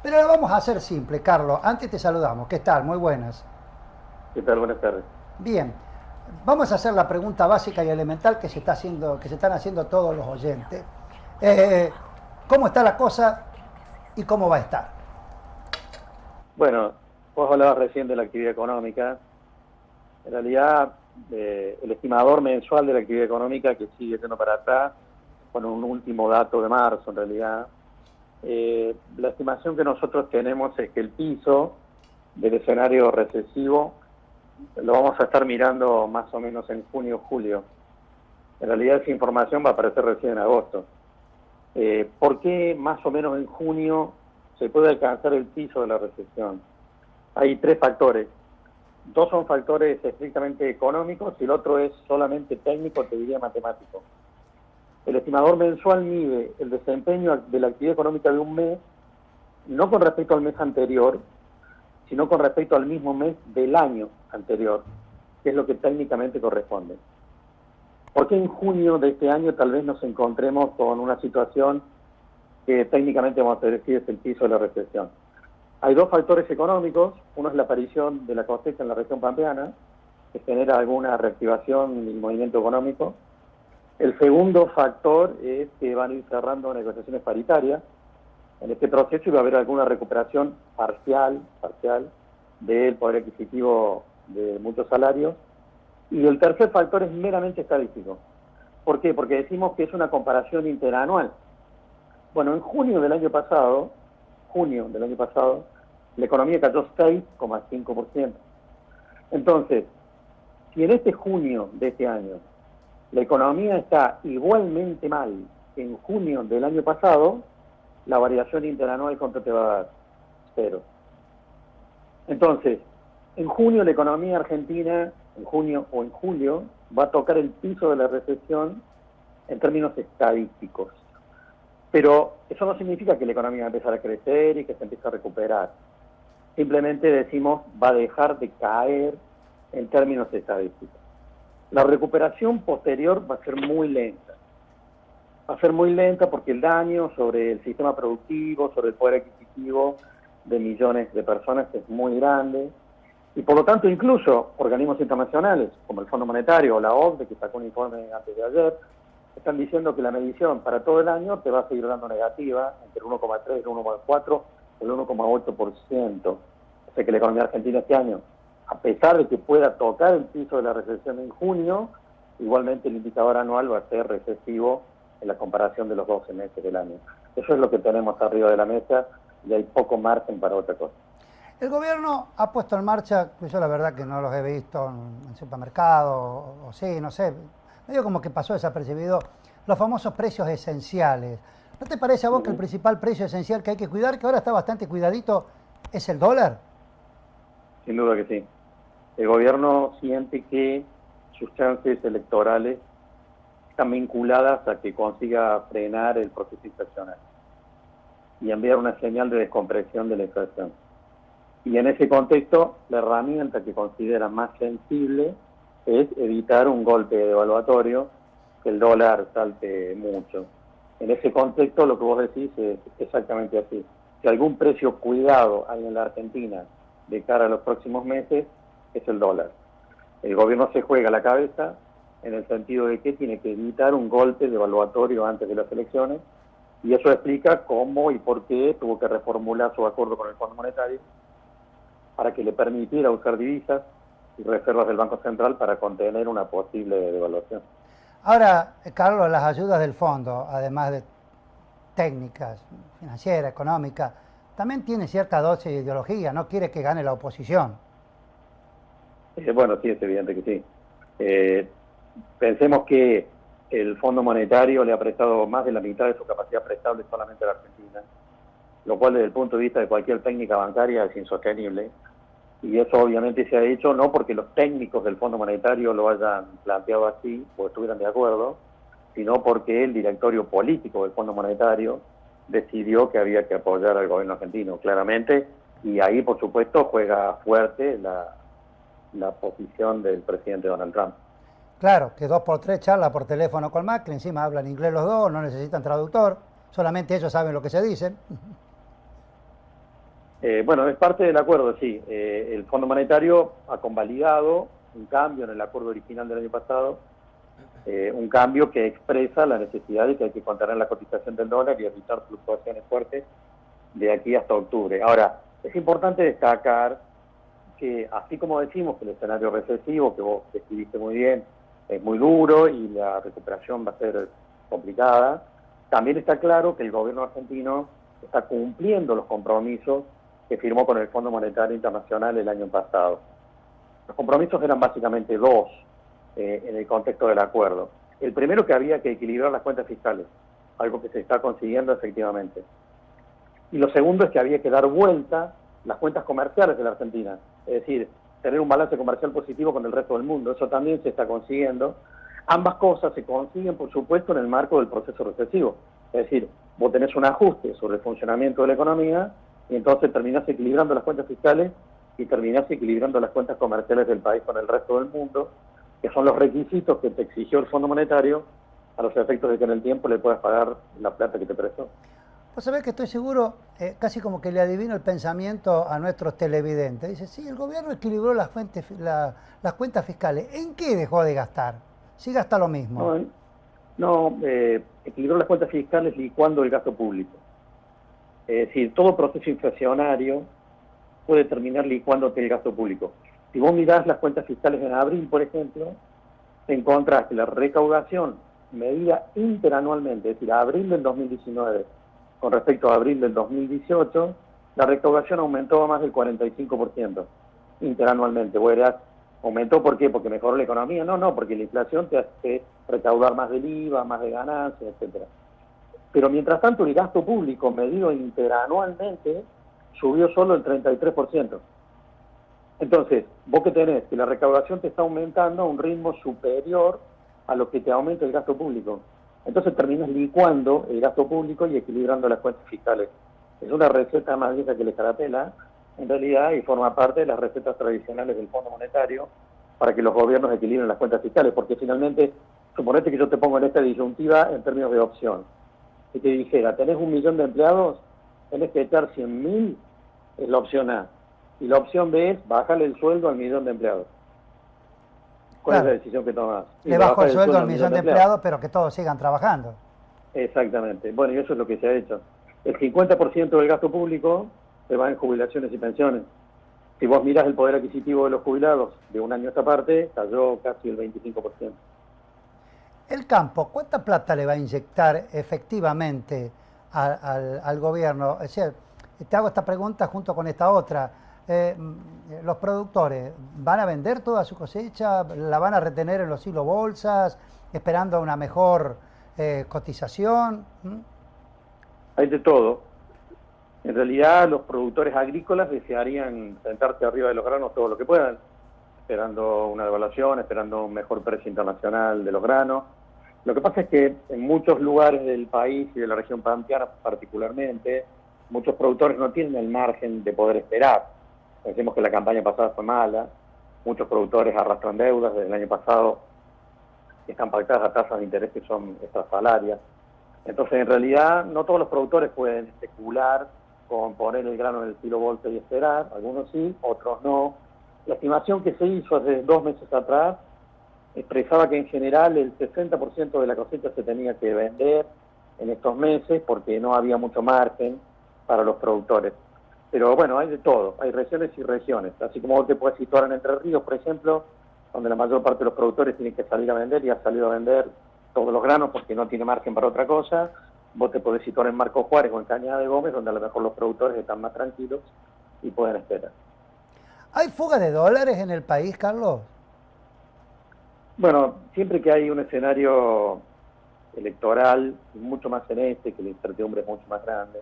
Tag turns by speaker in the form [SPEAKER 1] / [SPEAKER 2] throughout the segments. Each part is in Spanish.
[SPEAKER 1] Pero la vamos a hacer simple, Carlos. Antes te saludamos. ¿Qué tal? Muy buenas.
[SPEAKER 2] ¿Qué tal? Buenas tardes.
[SPEAKER 1] Bien. Vamos a hacer la pregunta básica y elemental que se está haciendo, que se están haciendo todos los oyentes. Eh, ¿Cómo está la cosa y cómo va a estar?
[SPEAKER 2] Bueno, vos hablabas recién de la actividad económica. En realidad, el estimador mensual de la actividad económica que sigue yendo para atrás, con un último dato de marzo en realidad, la estimación que nosotros tenemos es que el piso del escenario recesivo lo vamos a estar mirando más o menos en junio o julio. En realidad esa información va a aparecer recién en agosto. ¿Por qué más o menos en junio se puede alcanzar el piso de la recesión? Hay tres factores. Dos son factores estrictamente económicos y el otro es solamente técnico, te diría matemático. El estimador mensual mide el desempeño de la actividad económica de un mes, no con respecto al mes anterior, sino con respecto al mismo mes del año anterior, que es lo que técnicamente corresponde. ¿Por qué en junio de este año tal vez nos encontremos con una situación que técnicamente vamos a decir es el piso de la recesión? Hay dos factores económicos. Uno es la aparición de la cosecha en la región pampeana, que genera alguna reactivación y movimiento económico. El segundo factor es que van a ir cerrando negociaciones paritarias. En este proceso iba a haber alguna recuperación parcial del poder adquisitivo de muchos salarios. Y el tercer factor es meramente estadístico. ¿Por qué? Porque decimos que es una comparación interanual. Bueno, en junio del año pasado, la economía cayó 6,5%. Entonces, si en este junio de este año la economía está igualmente mal que en junio del año pasado, la variación interanual, ¿cuánto te va a dar? Cero. Entonces, en junio la economía argentina, en junio o en julio, va a tocar el piso de la recesión en términos estadísticos. Pero eso no significa que la economía va a empezar a crecer y que se empiece a recuperar. Simplemente decimos, va a dejar de caer en términos estadísticos. La recuperación posterior va a ser muy lenta. Va a ser muy lenta porque el daño sobre el sistema productivo, sobre el poder adquisitivo de millones de personas es muy grande. Y por lo tanto, incluso organismos internacionales, como el Fondo Monetario o la OCDE, que sacó un informe antes de ayer, están diciendo que la medición para todo el año te va a seguir dando negativa, entre el 1,3, el 1,4, el 1,8%. O sea que la economía argentina este año, a pesar de que pueda tocar el piso de la recesión en junio, igualmente el indicador anual va a ser recesivo en la comparación de los 12 meses del año. Eso es lo que tenemos arriba de la mesa y hay poco margen para otra cosa.
[SPEAKER 1] El gobierno ha puesto en marcha, pues yo la verdad que no los he visto en supermercados, o sí, no sé, medio como que pasó desapercibido, los famosos precios esenciales. ¿No te parece a vos que el principal precio esencial que hay que cuidar, que ahora está bastante cuidadito, es el dólar?
[SPEAKER 2] Sin duda que sí. El gobierno siente que sus chances electorales están vinculadas a que consiga frenar el proceso inflacionario y enviar una señal de descompresión de la inflación. Y en ese contexto, la herramienta que considera más sensible es evitar un golpe devaluatorio, que el dólar salte mucho. En ese contexto, lo que vos decís es exactamente así. Si algún precio cuidado hay en la Argentina de cara a los próximos meses, es el dólar. El gobierno se juega la cabeza en el sentido de que tiene que evitar un golpe devaluatorio antes de las elecciones, y eso explica cómo y por qué tuvo que reformular su acuerdo con el Fondo Monetario para que le permitiera usar divisas y reservas del Banco Central para contener una posible devaluación.
[SPEAKER 1] Ahora, Carlos, las ayudas del fondo, además de técnicas, financieras, económicas, también tiene cierta dosis de ideología, no quiere que gane la oposición.
[SPEAKER 2] Bueno, sí, es evidente que sí. Pensemos que el Fondo Monetario le ha prestado más de la mitad de su capacidad prestable solamente a la Argentina, lo cual desde el punto de vista de cualquier técnica bancaria es insostenible. Y eso obviamente se ha hecho no porque los técnicos del Fondo Monetario lo hayan planteado así o estuvieran de acuerdo, sino porque el directorio político del Fondo Monetario decidió que había que apoyar al gobierno argentino, claramente, y ahí, por supuesto, juega fuerte la posición del presidente Donald Trump.
[SPEAKER 1] Claro, que dos por tres charla por teléfono con Macri, encima hablan inglés los dos, no necesitan traductor, solamente ellos saben lo que se dicen.
[SPEAKER 2] Bueno, es parte del acuerdo, sí. El Fondo Monetario ha convalidado un cambio en el acuerdo original del año pasado, un cambio que expresa la necesidad de que hay que contener la cotización del dólar y evitar fluctuaciones fuertes de aquí hasta octubre. Ahora, es importante destacar que así como decimos que el escenario recesivo, que vos describiste muy bien, es muy duro y la recuperación va a ser complicada, también está claro que el gobierno argentino está cumpliendo los compromisos que firmó con el Fondo Monetario Internacional el año pasado. Los compromisos eran básicamente dos en el contexto del acuerdo. El primero, que había que equilibrar las cuentas fiscales, algo que se está consiguiendo efectivamente. Y lo segundo es que había que dar vuelta las cuentas comerciales de la Argentina, es decir, tener un balance comercial positivo con el resto del mundo. Eso también se está consiguiendo. Ambas cosas se consiguen, por supuesto, en el marco del proceso recesivo. Es decir, vos tenés un ajuste sobre el funcionamiento de la economía y entonces terminás equilibrando las cuentas fiscales y terminás equilibrando las cuentas comerciales del país con el resto del mundo, que son los requisitos que te exigió el Fondo Monetario a los efectos de que en el tiempo le puedas pagar la plata que te prestó.
[SPEAKER 1] Vos sabés que estoy seguro, casi como que le adivino el pensamiento a nuestros televidentes. Dice, sí, el gobierno equilibró las cuentas fiscales. ¿En qué dejó de gastar? Sí gasta lo mismo.
[SPEAKER 2] Equilibró las cuentas fiscales licuando el gasto público. Es decir, todo proceso inflacionario puede terminar licuándote el gasto público. Si vos mirás las cuentas fiscales en abril, por ejemplo, te encontrás que la recaudación medida interanualmente, es decir, a abril del 2019 con respecto a abril del 2018, la recaudación aumentó a más del 45% interanualmente. ¿Aumentó por qué? ¿Porque mejoró la economía? No, porque la inflación te hace recaudar más del IVA, más de ganancias, etcétera. Pero mientras tanto el gasto público medido interanualmente subió solo el 33%. Entonces, vos que tenés que la recaudación te está aumentando a un ritmo superior a lo que te aumenta el gasto público. Entonces terminas licuando el gasto público y equilibrando las cuentas fiscales. Es una receta más vieja que la escarapela, en realidad, y forma parte de las recetas tradicionales del Fondo Monetario para que los gobiernos equilibren las cuentas fiscales, porque finalmente, suponete que yo te pongo en esta disyuntiva en términos de opción. Si te dijera, tenés 1 millón de empleados, tenés que echar 100.000, es la opción A. Y la opción B es bajarle el sueldo al 1 millón de empleados. ¿Cuál es la decisión que tomás?
[SPEAKER 1] Le bajo el sueldo al 1 millón de empleados, pero que todos sigan trabajando.
[SPEAKER 2] Exactamente. Bueno, y eso es lo que se ha hecho. El 50% del gasto público se va en jubilaciones y pensiones. Si vos mirás el poder adquisitivo de los jubilados de un año a esta parte, cayó casi el 25%.
[SPEAKER 1] El campo, ¿cuánta plata le va a inyectar efectivamente al gobierno? Es decir, te hago esta pregunta junto con esta otra. Los productores, ¿van a vender toda su cosecha? ¿La van a retener en los hilos bolsas, esperando una mejor cotización?
[SPEAKER 2] Hay de todo. En realidad, los productores agrícolas desearían sentarse arriba de los granos todo lo que puedan, esperando una devaluación, esperando un mejor precio internacional de los granos. Lo que pasa es que en muchos lugares del país y de la región pampeana particularmente, muchos productores no tienen el margen de poder esperar. Decimos que la campaña pasada fue mala, muchos productores arrastran deudas desde el año pasado, están pactadas a tasas de interés que son extrasalarias. Entonces, en realidad, no todos los productores pueden especular con poner el grano en el kilo bolsa y esperar, algunos sí, otros no. La estimación que se hizo hace 2 meses atrás expresaba que en general el 60% de la cosecha se tenía que vender en estos meses porque no había mucho margen para los productores. Pero bueno, hay de todo, hay regiones y regiones. Así como vos te puedes situar en Entre Ríos, por ejemplo, donde la mayor parte de los productores tienen que salir a vender y ha salido a vender todos los granos porque no tiene margen para otra cosa. Vos te podés situar en Marcos Juárez o en Cañada de Gómez, donde a lo mejor los productores están más tranquilos y pueden esperar.
[SPEAKER 1] ¿Hay fuga de dólares en el país, Carlos?
[SPEAKER 2] Bueno, siempre que hay un escenario electoral, mucho más en este, que la incertidumbre es mucho más grande,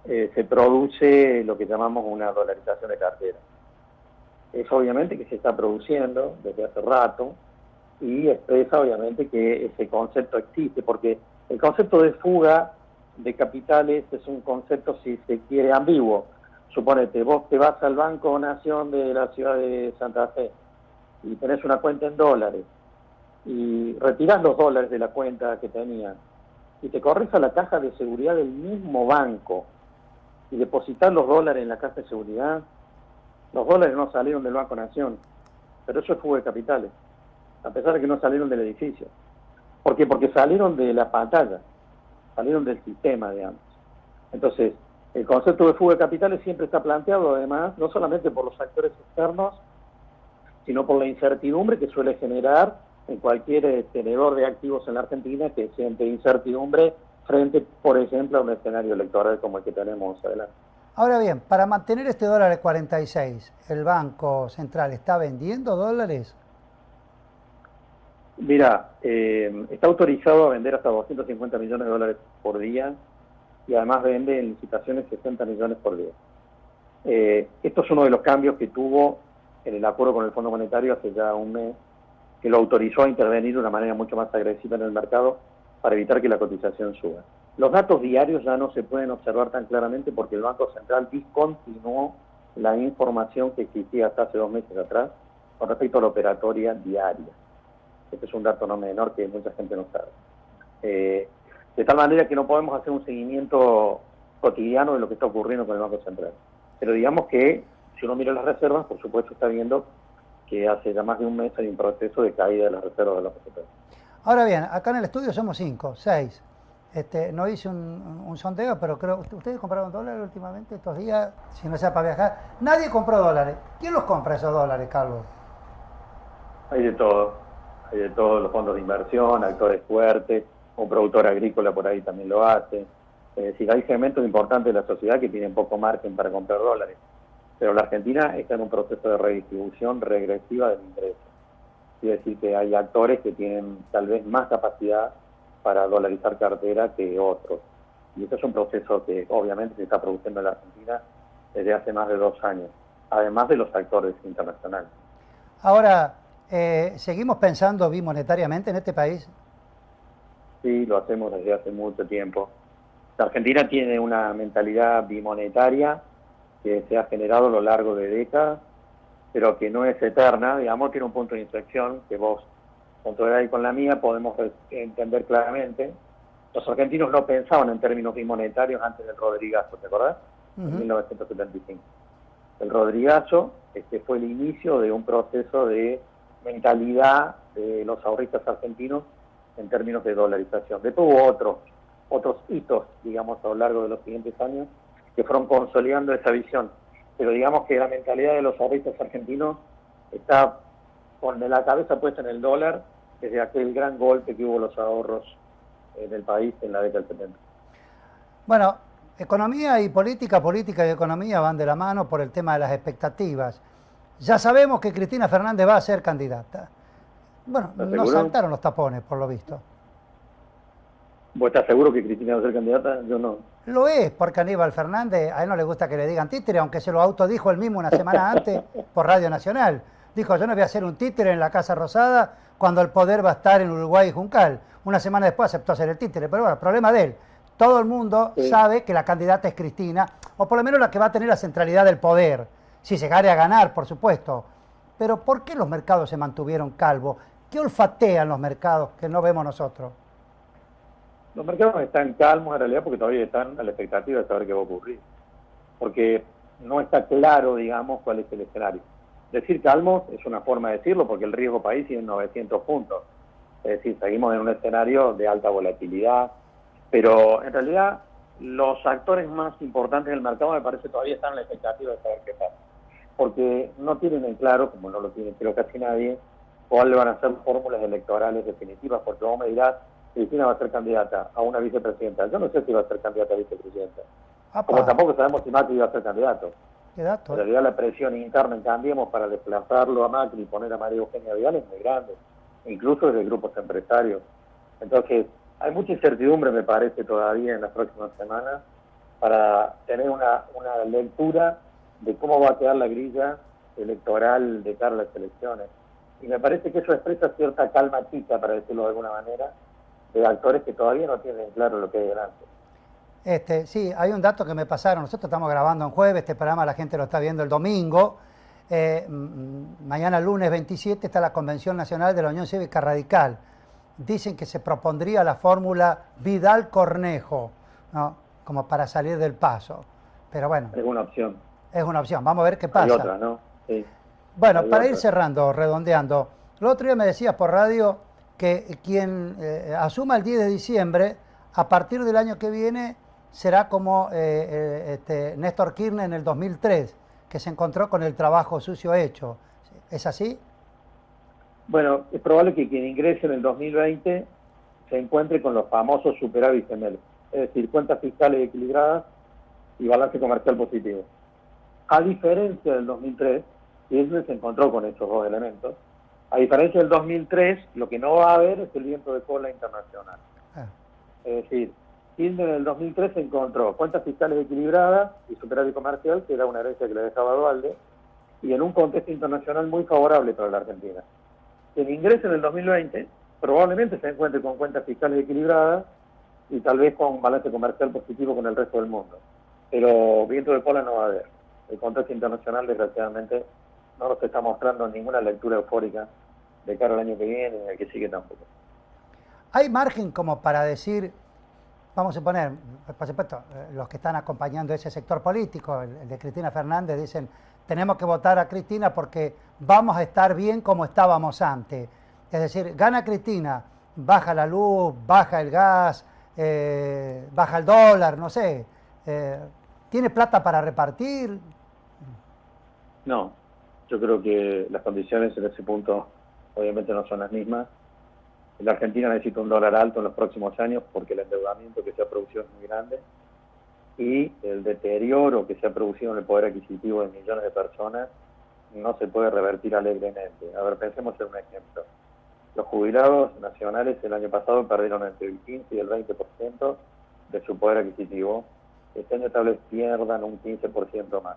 [SPEAKER 2] se produce lo que llamamos una dolarización de cartera. Es obviamente que se está produciendo desde hace rato y expresa obviamente que ese concepto existe, porque el concepto de fuga de capitales es un concepto, si se quiere, ambiguo. Suponete, vos te vas al Banco Nación de la ciudad de Santa Fe y tenés una cuenta en dólares y retirás los dólares de la cuenta que tenías y te corres a la caja de seguridad del mismo banco y depositar los dólares en la Caja de Seguridad, los dólares no salieron del Banco Nación, pero eso es fuga de capitales, a pesar de que no salieron del edificio. ¿Por qué? Porque salieron de la pantalla, salieron del sistema, digamos. Entonces, el concepto de fuga de capitales siempre está planteado, además, no solamente por los actores externos, sino por la incertidumbre que suele generar en cualquier tenedor de activos en la Argentina que siente incertidumbre frente, por ejemplo, a un escenario electoral como el que tenemos adelante.
[SPEAKER 1] Ahora bien, para mantener este dólar de 46, ¿el Banco Central está vendiendo dólares?
[SPEAKER 2] Mira, está autorizado a vender hasta 250 millones de dólares por día y además vende en licitaciones 60 millones por día. Esto es uno de los cambios que tuvo en el acuerdo con el Fondo Monetario hace ya un mes, que lo autorizó a intervenir de una manera mucho más agresiva en el mercado para evitar que la cotización suba. Los datos diarios ya no se pueden observar tan claramente porque el Banco Central discontinuó la información que existía hasta hace 2 meses atrás con respecto a la operatoria diaria. Este es un dato no menor que mucha gente no sabe. De tal manera que no podemos hacer un seguimiento cotidiano de lo que está ocurriendo con el Banco Central. Pero digamos que si uno mira las reservas, por supuesto está viendo que hace ya más de un mes hay un proceso de caída de las reservas de la Banco Central.
[SPEAKER 1] Ahora bien, acá en el estudio somos 5, 6. No hice un sondeo, pero creo ustedes compraron dólares últimamente estos días, si no sea para viajar. Nadie compró dólares. ¿Quién los compra esos dólares, Carlos?
[SPEAKER 2] Hay de todo, los fondos de inversión, actores fuertes, un productor agrícola por ahí también lo hace. Es decir, hay segmentos importantes de la sociedad que tienen poco margen para comprar dólares. Pero la Argentina está en un proceso de redistribución regresiva del ingreso. Quiere decir que hay actores que tienen tal vez más capacidad para dolarizar cartera que otros. Y este es un proceso que obviamente se está produciendo en la Argentina desde hace más de 2 años, además de los actores internacionales.
[SPEAKER 1] Ahora, ¿seguimos pensando bimonetariamente en este país?
[SPEAKER 2] Sí, lo hacemos desde hace mucho tiempo. La Argentina tiene una mentalidad bimonetaria que se ha generado a lo largo de décadas, pero que no es eterna, digamos, tiene un punto de inflexión que vos, con tu edad y con la mía, podemos entender claramente. Los argentinos no pensaban en términos bimonetarios antes del Rodrigazo, ¿te acordás? En 1975. El Rodrigazo fue el inicio de un proceso de mentalidad de los ahorristas argentinos en términos de dolarización. Después hubo otros hitos, digamos, a lo largo de los siguientes años, que fueron consolidando esa visión. Pero digamos que la mentalidad de los ahorristas argentinos está con la cabeza puesta en el dólar desde aquel gran golpe que hubo los ahorros en el país en la década del 70.
[SPEAKER 1] Bueno, economía y política y economía van de la mano por el tema de las expectativas. Ya sabemos que Cristina Fernández va a ser candidata. Bueno, nos saltaron los tapones, por lo visto.
[SPEAKER 2] ¿Vos estás seguro que Cristina va a ser candidata? Yo no.
[SPEAKER 1] Lo es, porque Aníbal Fernández, a él no le gusta que le digan títere, aunque se lo autodijo él mismo una semana antes por Radio Nacional. Dijo, yo no voy a hacer un títere en la Casa Rosada cuando el poder va a estar en Uruguay y Juncal. Una semana después aceptó hacer el títere, pero bueno, problema de él. Todo el mundo sabe que la candidata es Cristina, o por lo menos la que va a tener la centralidad del poder, si llegare a ganar, por supuesto. Pero ¿por qué los mercados se mantuvieron calvos? ¿Qué olfatean los mercados que no vemos nosotros?
[SPEAKER 2] Los mercados están calmos en realidad porque todavía están a la expectativa de saber qué va a ocurrir. Porque no está claro, digamos, cuál es el escenario. Decir calmos es una forma de decirlo porque el riesgo país tiene 900 puntos. Es decir, seguimos en un escenario de alta volatilidad. Pero en realidad los actores más importantes del mercado me parece todavía están a la expectativa de saber qué pasa. Porque no tienen en claro, como no lo tiene creo casi nadie, cuáles van a ser fórmulas electorales definitivas. Porque vos me dirás, Cristina va a ser candidata a una vicepresidenta. Yo no sé si va a ser candidata a vicepresidenta. Como tampoco sabemos si Macri va a ser candidato.
[SPEAKER 1] ¿Qué dato?
[SPEAKER 2] En realidad la presión interna en Cambiemos para desplazarlo a Macri y poner a María Eugenia Vidal es muy grande, incluso desde grupos empresarios. Entonces, hay mucha incertidumbre, me parece, todavía en las próximas semanas para tener una lectura de cómo va a quedar la grilla electoral de cara a las elecciones. Y me parece que eso expresa cierta calma chica, para decirlo de alguna manera, de actores que todavía no tienen claro lo que hay delante.
[SPEAKER 1] Sí, hay un dato que me pasaron. Nosotros estamos grabando en jueves, este programa la gente lo está viendo el domingo. Mañana lunes 27 está la Convención Nacional de la Unión Cívica Radical. Dicen que se propondría la fórmula Vidal-Cornejo, ¿no? Como para salir del paso. Pero bueno,
[SPEAKER 2] Es una opción.
[SPEAKER 1] es una opción. Vamos a ver qué
[SPEAKER 2] Hay
[SPEAKER 1] pasa.
[SPEAKER 2] otra, ¿no? Sí.
[SPEAKER 1] Bueno,
[SPEAKER 2] Hay
[SPEAKER 1] para ir
[SPEAKER 2] otra.
[SPEAKER 1] cerrando, redondeando, el otro día me decías por radio que quien asuma el 10 de diciembre, a partir del año que viene, será como Néstor Kirchner en el 2003, que se encontró con el trabajo sucio hecho. ¿Es así?
[SPEAKER 2] Bueno, es probable que quien ingrese en el 2020 se encuentre con los famosos superávit gemelos, es decir, cuentas fiscales equilibradas y balance comercial positivo. A diferencia del 2003, Kirchner se encontró con estos dos elementos. A diferencia del 2003, lo que no va a haber es el viento de cola internacional.
[SPEAKER 1] Ah,
[SPEAKER 2] Es decir, Kirchner en el 2003 se encontró cuentas fiscales equilibradas y superávit comercial, que era una herencia que le dejaba Dualde, y en un contexto internacional muy favorable para la Argentina. Quien ingrese en el 2020 probablemente se encuentre con cuentas fiscales equilibradas y tal vez con un balance comercial positivo con el resto del mundo. Pero viento de cola no va a haber. El contexto internacional, desgraciadamente, no nos está mostrando ninguna lectura eufórica de cara al año que viene y al que sigue tampoco.
[SPEAKER 1] ¿Hay margen como para decir, vamos a suponer, por supuesto, los que están acompañando ese sector político, el de Cristina Fernández, dicen, tenemos que votar a Cristina porque vamos a estar bien como estábamos antes? Es decir, gana Cristina, baja la luz, baja el gas, baja el dólar, no sé. ¿Tiene plata para repartir?
[SPEAKER 2] No, yo creo que las condiciones en ese punto obviamente no son las mismas. La Argentina necesita un dólar alto en los próximos años porque el endeudamiento que se ha producido es muy grande y el deterioro que se ha producido en el poder adquisitivo de millones de personas no se puede revertir alegremente. A ver, pensemos en un ejemplo. Los jubilados nacionales el año pasado perdieron entre el 15 y el 20% de su poder adquisitivo. Este año tal vez pierdan un 15% más.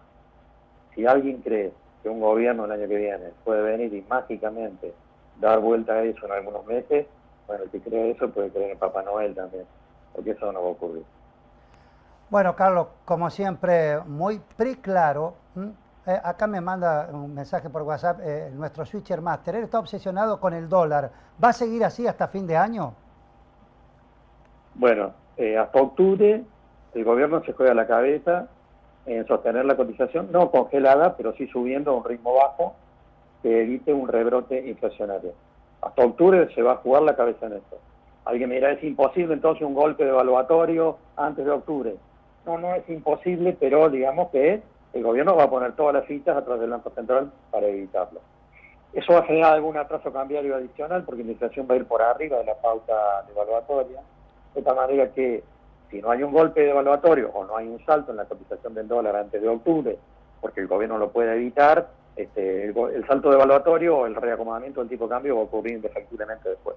[SPEAKER 2] Si alguien cree que un gobierno el año que viene puede venir y mágicamente dar vuelta a eso en algunos meses, bueno, el que cree eso puede creer en Papá Noel también, porque eso no va a ocurrir.
[SPEAKER 1] Bueno, Carlos, como siempre, muy claro. Acá me manda un mensaje por WhatsApp nuestro Switcher Master. Él está obsesionado con el dólar. ¿Va a seguir así hasta fin de año?
[SPEAKER 2] Bueno, hasta octubre el gobierno se juega la cabeza en sostener la cotización, no congelada, pero sí subiendo a un ritmo bajo que evite un rebrote inflacionario. Hasta octubre se va a jugar la cabeza en esto. Alguien me dirá, ¿es imposible entonces un golpe devaluatorio antes de octubre? No, no es imposible, pero digamos que el gobierno va a poner todas las fichas atrás del Banco Central para evitarlo. Eso va a generar algún atraso cambiario adicional porque la inflación va a ir por arriba de la pauta devaluatoria, de tal manera que si no hay un golpe devaluatorio o no hay un salto en la cotización del dólar antes de octubre, porque el gobierno lo puede evitar, el salto devaluatorio o el reacomodamiento del tipo de cambio va a ocurrir indefectiblemente después.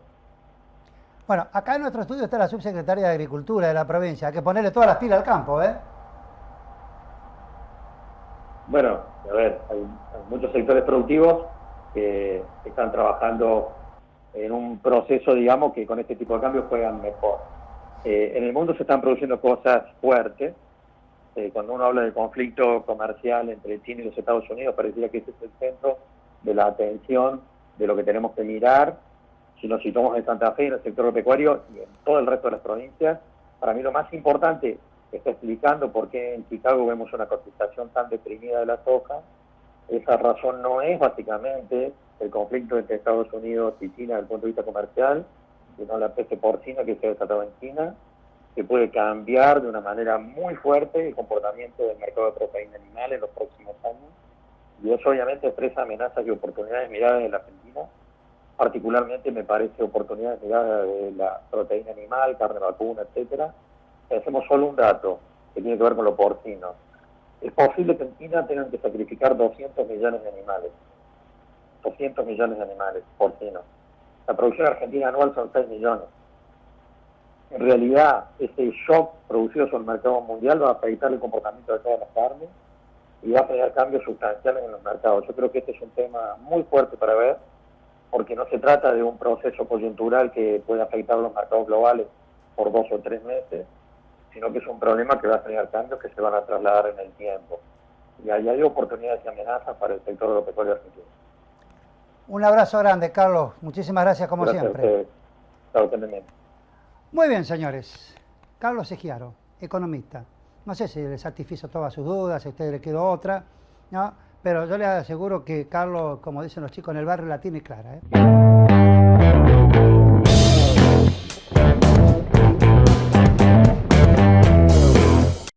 [SPEAKER 1] Bueno, acá en nuestro estudio está la subsecretaria de Agricultura de la provincia. Hay que ponerle todas las pilas al campo, ¿eh?
[SPEAKER 2] Bueno, a ver, hay muchos sectores productivos que están trabajando en un proceso, digamos, que con este tipo de cambios juegan mejor. En el mundo se están produciendo cosas fuertes. Cuando uno habla del conflicto comercial entre China y los Estados Unidos, pareciera que ese es el centro de la atención de lo que tenemos que mirar. Si nos situamos en Santa Fe, en el sector agropecuario y en todo el resto de las provincias, para mí lo más importante está explicando por qué en Chicago vemos una cotización tan deprimida de la soja. Esa razón no es básicamente el conflicto entre Estados Unidos y China desde el punto de vista comercial, sino la peste porcina que se ha desatado en China, que puede cambiar de una manera muy fuerte el comportamiento del mercado de proteína animal en los próximos años. Y eso obviamente expresa amenazas y oportunidades miradas de la Argentina. Particularmente me parece oportunidades miradas de la proteína animal, carne vacuna, etcétera. Hacemos solo un dato que tiene que ver con lo porcino. Es posible que en China tengan que sacrificar 200 millones de animales. 200 millones de animales porcinos. La producción argentina anual son 6 millones. En realidad, ese shock producido sobre el mercado mundial va a afectar el comportamiento de todas las carnes y va a generar cambios sustanciales en los mercados. Yo creo que este es un tema muy fuerte para ver, porque no se trata de un proceso coyuntural que puede afectar a los mercados globales por 2 o 3 meses, sino que es un problema que va a generar cambios que se van a trasladar en el tiempo. Y ahí hay oportunidades y amenazas para el sector agropecuario argentino.
[SPEAKER 1] Un abrazo grande, Carlos. Muchísimas gracias como
[SPEAKER 2] Gracias
[SPEAKER 1] siempre.
[SPEAKER 2] a ustedes. Chao, atendimiento.
[SPEAKER 1] Muy bien, señores. Carlos Sgiaro, economista. No sé si le satisfizo todas sus dudas, si a usted le quedó otra, ¿no? Pero yo le aseguro que Carlos, como dicen los chicos en el barrio, la tiene clara, ¿eh?